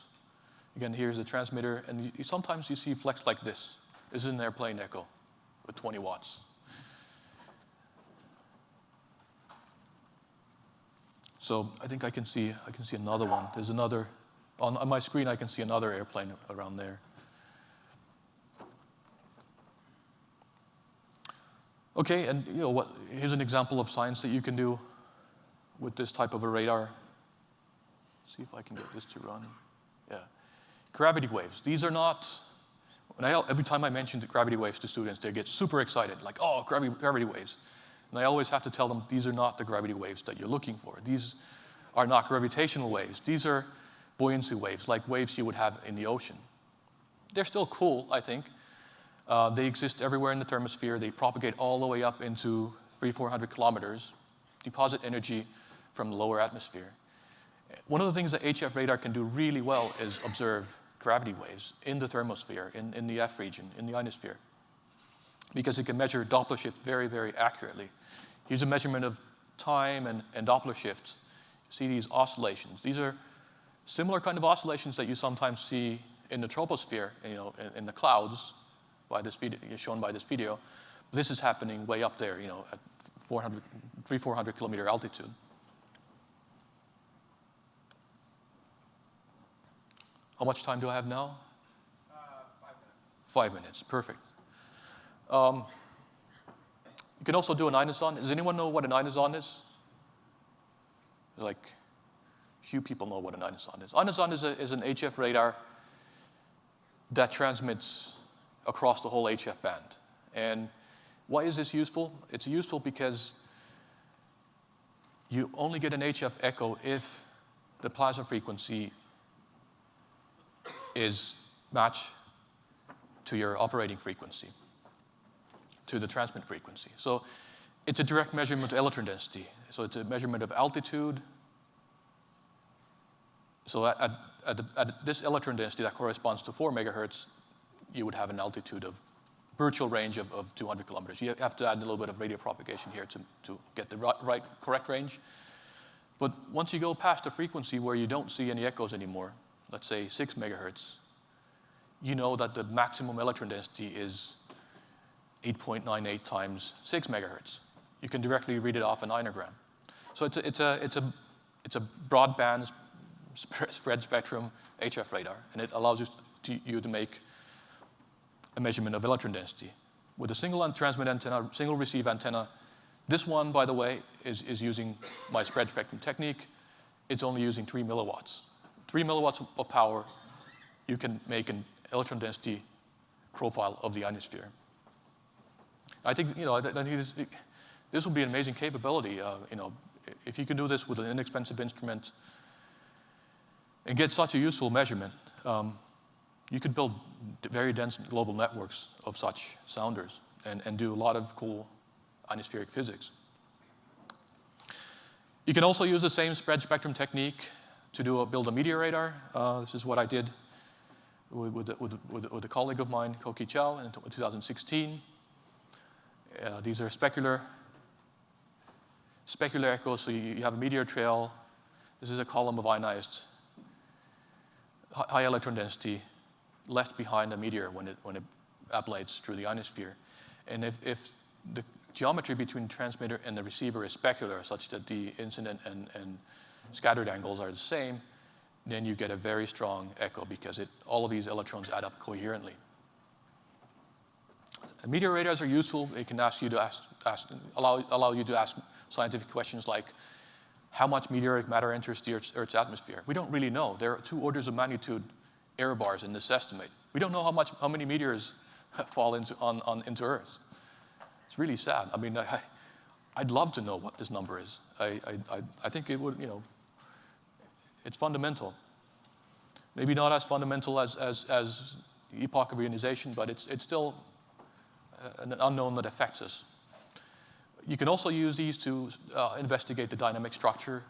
Again, here's the transmitter. And sometimes you see flex like this. This is an airplane echo with 20 watts. So I think I can see another one. There's another. On my screen, I can see another airplane around there. Okay, and here's an example of science that you can do with this type of a radar. See if I can get this to run. Yeah, gravity waves. These are not. Every time I mention the gravity waves to students, they get super excited, like, oh, gravity waves. And I always have to tell them these are not the gravity waves that you're looking for. These are not gravitational waves. These are buoyancy waves, like waves you would have in the ocean. They're still cool, I think. They exist everywhere in the thermosphere. They propagate all the way up into 300-400 kilometers, deposit energy from the lower atmosphere. One of the things that HF radar can do really well is observe gravity waves in the thermosphere, in the F region, in the ionosphere, because it can measure Doppler shift very, very accurately. Here's a measurement of time and Doppler shifts. You see these oscillations. These are similar kind of oscillations that you sometimes see in the troposphere, in the clouds, shown by this video. This is happening way up there, at 300-400 kilometer altitude. How much time do I have now? 5 minutes. 5 minutes, perfect. You can also do an ionizon. Does anyone know what an ionizon is? Like, few people know what an ionizon is. Ionizon is an HF radar that transmits across the whole HF band. And why is this useful? It's useful because you only get an HF echo if the plasma frequency is matched to your operating frequency, to the transmit frequency. So it's a direct measurement of electron density. So it's a measurement of altitude. So at this electron density that corresponds to 4 megahertz, you would have an altitude of virtual range of 200 kilometers. You have to add a little bit of radio propagation here to get the correct range. But once you go past the frequency where you don't see any echoes anymore, let's say 6 megahertz, you know that the maximum electron density is 8.98 times 6 megahertz. You can directly read it off an ionogram. So it's a broadband spread spectrum HF radar, and it allows you to make a measurement of electron density. With a single transmit antenna, single receive antenna, this one, by the way, is using my spread spectrum technique. It's only using 3 milliwatts. 3 milliwatts of power, you can make an electron density profile of the ionosphere. I think this would be an amazing capability. If you can do this with an inexpensive instrument and get such a useful measurement, you could build very dense global networks of such sounders and do a lot of cool ionospheric physics. You can also use the same spread spectrum technique to build a meteor radar. This is what I did with a colleague of mine, Koki Chow, in 2016. These are specular echoes, so you have a meteor trail. This is a column of ionized high electron density left behind a meteor when it ablates through the ionosphere. And if the geometry between the transmitter and the receiver is specular, such that the incident and scattered angles are the same, then you get a very strong echo because all of these electrons add up coherently. And meteor radars are useful. They can ask you to allow you to ask scientific questions like, how much meteoric matter enters the Earth's atmosphere? We don't really know. There are 2 orders of magnitude error bars in this estimate. We don't know how many meteors fall into Earth. It's really sad. I mean, I'd love to know what this number is. I think it would, it's fundamental. Maybe not as fundamental as the Epoch of Reionization, but it's still an unknown that affects us. You can also use these to investigate the dynamic structure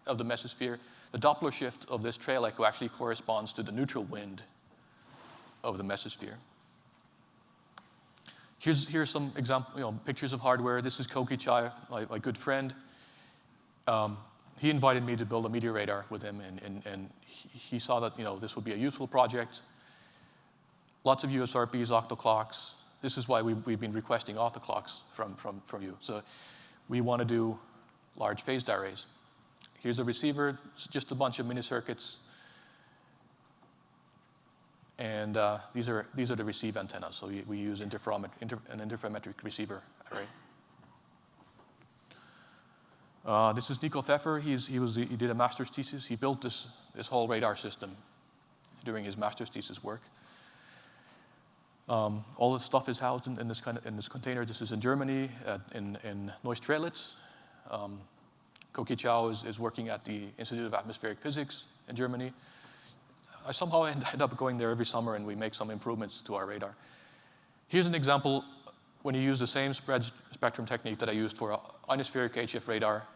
of the mesosphere. The Doppler shift of this trail echo actually corresponds to the neutral wind of the mesosphere. Here's some pictures of hardware. This is Koki Chai, my good friend. He invited me to build a meteor radar with him, and he saw that this would be a useful project. Lots of USRPs, octoclocks. This is why we've been requesting octoclocks from you. So we want to do large phased arrays. Here's the receiver. It's just a bunch of mini circuits. And these are the receive antennas. So we use an interferometric receiver array. This is Nico Pfeffer. He did a master's thesis. He built this whole radar system during his master's thesis work. All this stuff is housed in this container. This is in Germany, in Neustrelitz. Koki Chao is working at the Institute of Atmospheric Physics in Germany. I somehow end up going there every summer, and we make some improvements to our radar. Here's an example when you use the same spread spectrum technique that I used for ionospheric HF radar,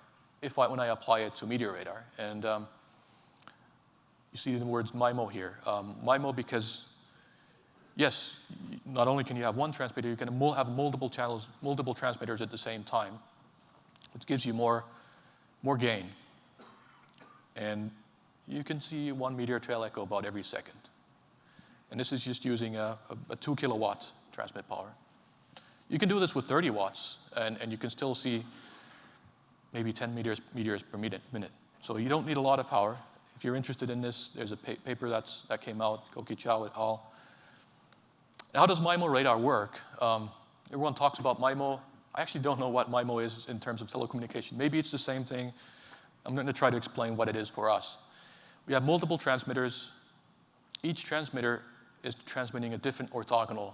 when I apply it to meteor radar. And you see the words MIMO here. MIMO because, yes, not only can you have one transmitter, you can have multiple channels, multiple transmitters at the same time, which gives you more gain. And you can see 1 meteor trail echo about every second. And this is just using a 2 kilowatt transmit power. You can do this with 30 watts, and you can still see maybe 10 meteors per minute. So you don't need a lot of power. If you're interested in this, there's a paper that came out, Koki Chao et al. How does MIMO radar work? Everyone talks about MIMO. I actually don't know what MIMO is in terms of telecommunication. Maybe it's the same thing. I'm going to try to explain what it is for us. We have multiple transmitters. Each transmitter is transmitting a different orthogonal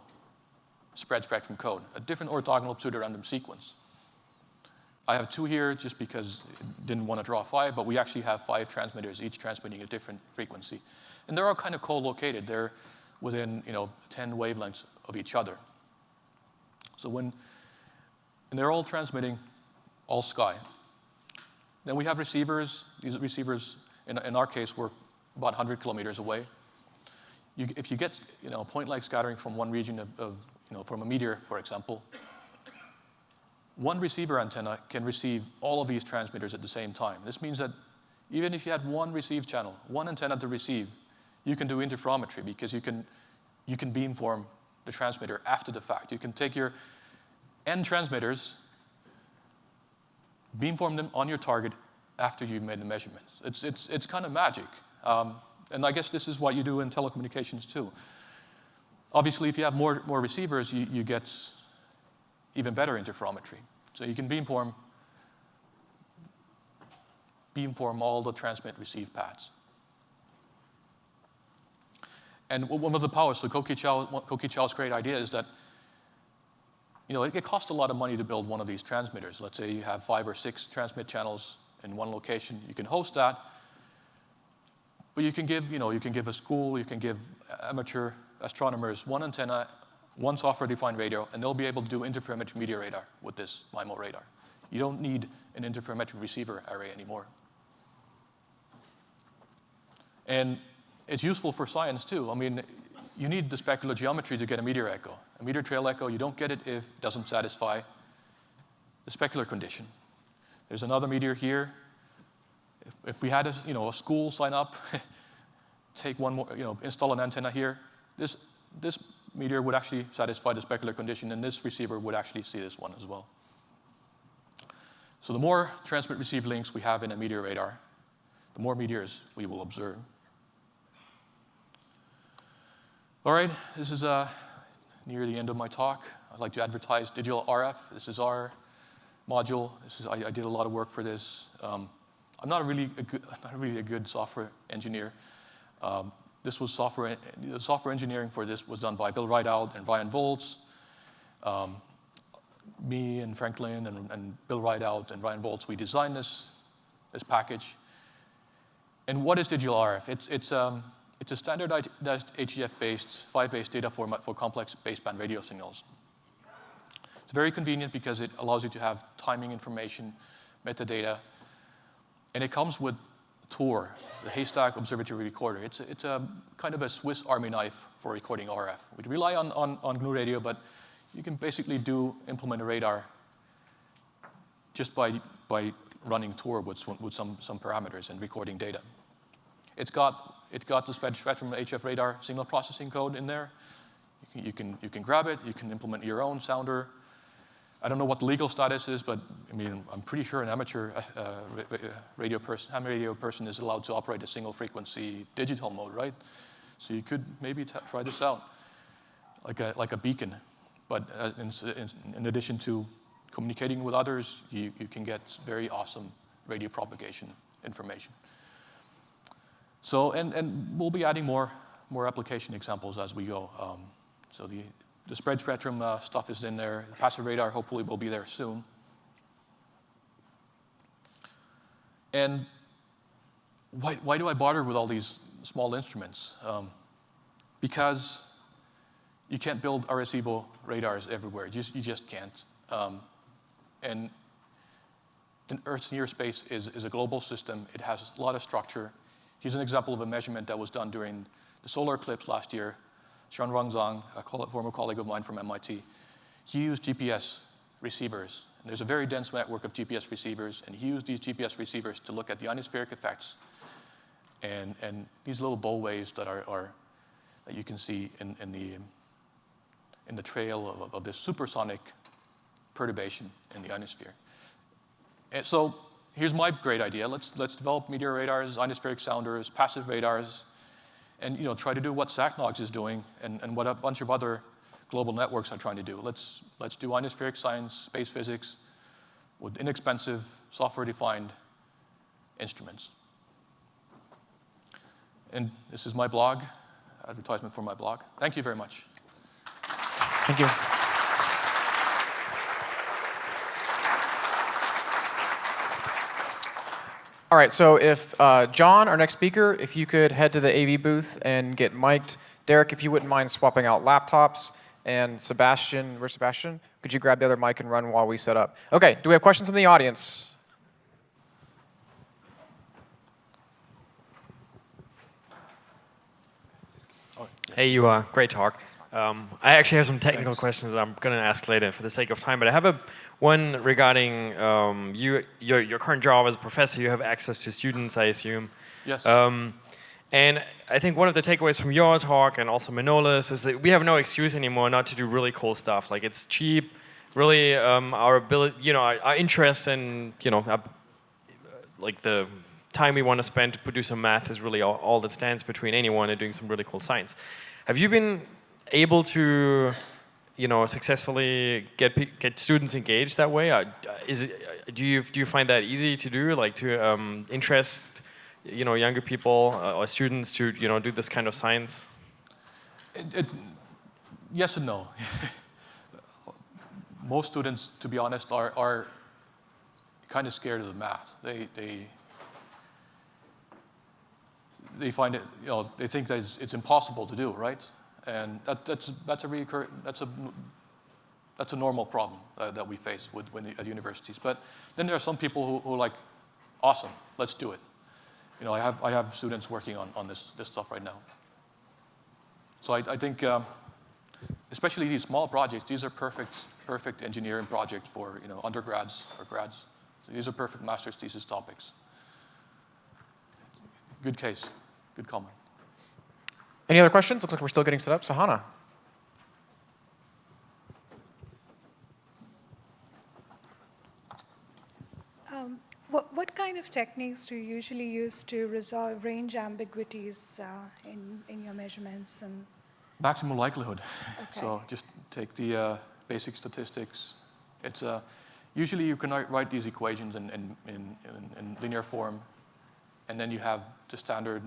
spread spectrum code, a different orthogonal pseudorandom sequence. I have 2 here just because I didn't want to draw 5, but we actually have 5 transmitters, each transmitting a different frequency. And they're all kind of co-located. They're within 10 wavelengths of each other. So and they're all transmitting all sky. Then we have receivers. These receivers, in our case, work about 100 kilometers away. If you get point-like scattering from one region from a meteor, for example, one receiver antenna can receive all of these transmitters at the same time. This means that even if you had one receive channel, one antenna to receive, you can do interferometry because you can beamform the transmitter after the fact. You can take your N transmitters, beamform them on your target after you've made the measurements. It's kind of magic. And I guess this is what you do in telecommunications too. Obviously, if you have more receivers, you get even better interferometry. So you can beamform all the transmit-receive paths. And one of the powers, so Koki Chao's great idea is that it costs a lot of money to build one of these transmitters. Let's say you have 5 or 6 transmit channels in one location. You can host that, but you can give a school, you can give amateur astronomers one antenna, one software-defined radio, and they'll be able to do interferometric meteor radar with this MIMO radar. You don't need an interferometric receiver array anymore. And it's useful for science too. I mean, you need the specular geometry to get a meteor echo. A meteor trail echo, you don't get it if it doesn't satisfy the specular condition. There's another meteor here. If we had a school sign up, take one more, install an antenna here, this meteor would actually satisfy the specular condition, and this receiver would actually see this one as well. So the more transmit-receive links we have in a meteor radar, the more meteors we will observe. All right, this is near the end of my talk. like to advertise digital RF. This is our module. I did a lot of work for this. I'm not really a good software engineer. This was the software engineering for this was done by Bill Rideout and Ryan Volz. Me and Franklin and Bill Rideout and Ryan Volz, we designed this package. And what is digital RF? It's a standardized HEF-based, 5-base data format for complex baseband radio signals. It's very convenient because it allows you to have timing information, metadata, and it comes with Tor, the Haystack Observatory recorder. It's a kind of a Swiss Army knife for recording RF. We rely on GNU radio, but you can basically implement a radar just by running Tor with some parameters and recording data. It's got the spectrum HF radar signal processing code in there. You can grab it. You can implement your own sounder. I don't know what the legal status is, but I mean, I'm pretty sure an amateur radio person is allowed to operate a single frequency digital mode, right? So you could maybe try this out, like a beacon. But in addition to communicating with others, you can get very awesome radio propagation information. So, and we'll be adding more application examples as we go. So the spread spectrum stuff is in there. The passive radar hopefully will be there soon. And why do I bother with all these small instruments? Because you can't build Arecibo radars everywhere. You just can't. And the Earth's near space is a global system. It has a lot of structure. Here's an example of a measurement that was done during the solar eclipse last year. Xuanrong Zhang, a former colleague of mine from MIT, he used GPS receivers. And there's a very dense network of GPS receivers, and he used these GPS receivers to look at the ionospheric effects and these little bow waves that you can see in the trail of this supersonic perturbation in the ionosphere. And so here's my great idea. Let's develop Meteor radars, ionospheric sounders, passive radars, and try to do what SACNOGS is doing and what a bunch of other global networks are trying to do. Let's do ionospheric science, space physics, with inexpensive, software-defined instruments. And this is my blog, advertisement for my blog. Thank you very much. Thank you. All right, so if John, our next speaker, if you could head to the AV booth and get mic'd. Derek, if you wouldn't mind swapping out laptops. And Sebastian, where's Sebastian? Could you grab the other mic and run while we set up? Okay, do we have questions from the audience? Hey, you are. Great talk. I actually have some technical questions I'm going to ask later for the sake of time, but I have one regarding your current job as a professor. You have access to students, I assume. Yes. And I think one of the takeaways from your talk and also Manola's is that we have no excuse anymore not to do really cool stuff. Like, it's cheap. Really, our ability, our interest in, like the time we want to spend to produce some math is really all that stands between anyone and doing some really cool science. Have you been able to, successfully get students engaged that way? Do you find that easy to do, like to interest, younger people or students to, do this kind of science? Yes and no. Most students, to be honest, are kind of scared of the math. They find it, they think that it's impossible to do, right? And that's a normal problem that we face at universities. But then there are some people who are like, awesome, let's do it. I have students working on this stuff right now. So I think, especially these small projects, these are perfect engineering projects for undergrads or grads. So these are perfect master's thesis topics. Good case, good comment. Any other questions? Looks like we're still getting set up. Sahana. What kind of techniques do you usually use to resolve range ambiguities in your measurements? And Maximum likelihood. Okay. So just take the basic statistics. It's usually you can write these equations in linear form, and then you have the standard,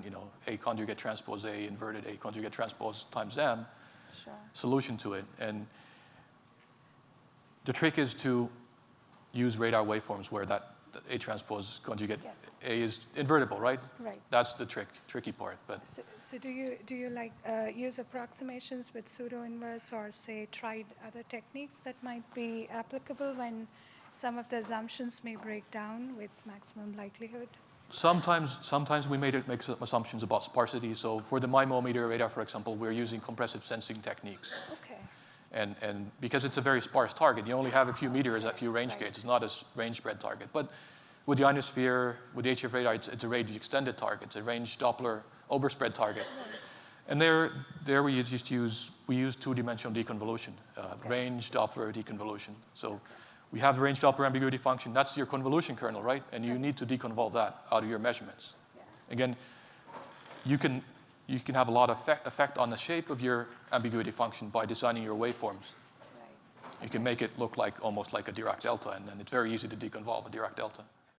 A conjugate transpose A inverted A conjugate transpose times M solution to it. And the trick is to use radar waveforms where that A transpose conjugate A is invertible, right? Right. That's the tricky part. But So do you like use approximations with pseudo-inverse or say tried other techniques that might be applicable when some of the assumptions may break down with maximum likelihood? sometimes we make some assumptions about sparsity. So for the MIMO meteor radar, for example, we're using compressive sensing techniques. Okay. And because it's a very sparse target, you only have a few meters at few range gates. It's not a range spread target. But with the ionosphere, with the HF radar, it's a range extended target. It's a range Doppler overspread target. And there we just use two-dimensional deconvolution, range Doppler deconvolution. So we have the range Doppler ambiguity function. That's your convolution kernel, right? And you need to deconvolve that out of your measurements. Again, you can have a lot of effect on the shape of your ambiguity function by designing your waveforms. You can make it look like almost like a Dirac delta, and then it's very easy to deconvolve a Dirac delta.